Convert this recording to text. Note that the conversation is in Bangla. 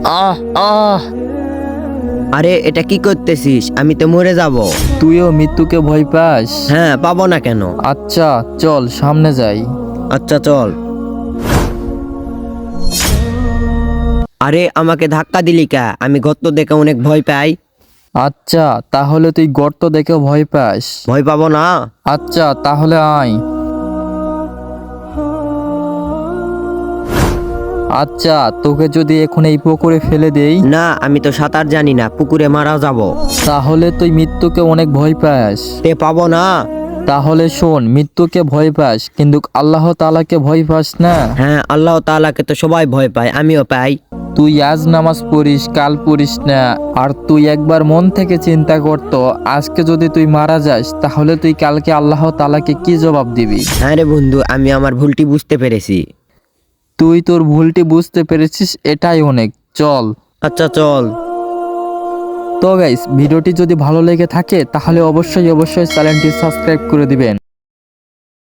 আহ আহ আরে এটা কি করতেছিস? আমি তো মরে যাব। তুইও মৃত্যুকে ভয় পাস? হ্যাঁ, পাবো না কেন? আচ্ছা চল সামনে যাই। আচ্ছা চল। আরে আমাকে ধাক্কা দিলি কা? আমি গর্ত দেখে অনেক ভয় পাই। আচ্ছা তাহলে তুই গর্ত দেখে ভয় পাস? ভয় পাবো না? আচ্ছা তাহলে আয়। আচ্ছা তোকে যদি এখন এই পুকুরে ফেলে দেই? না, আমি তো সাঁতার জানি না, পুকুরে মারা যাব। তাহলে তুই মৃত্যুকে অনেক ভয় পাস? তে পাবো না? তাহলে শোন, মৃত্যুকে ভয় পাস কিন্তু আল্লাহ তাআলাকে ভয় পাস না? হ্যাঁ, আল্লাহ তাআলাকে তো সবাই ভয় পায়, আমিও পাই। তুই আজ নামাজ পড়িস, কাল পড়িস না। আর তুই একবার মন থেকে চিন্তা করতো, আজকে যদি তুই মারা যাস তাহলে তুই কালকে আল্লাহ তাআলাকে কি জবাব দিবি? হ্যাঁ রে বন্ধু, আমি আমার ভুলটি বুঝতে পেরেছি। তুই তোর ভুলটি বুঝতে পেরেছিস, এটাই অনেক। চল। আচ্ছা চল। তো গাইস, ভিডিওটি যদি ভালো লেগে থাকে তাহলে অবশ্যই চ্যানেলটি সাবস্ক্রাইব করে দিবেন।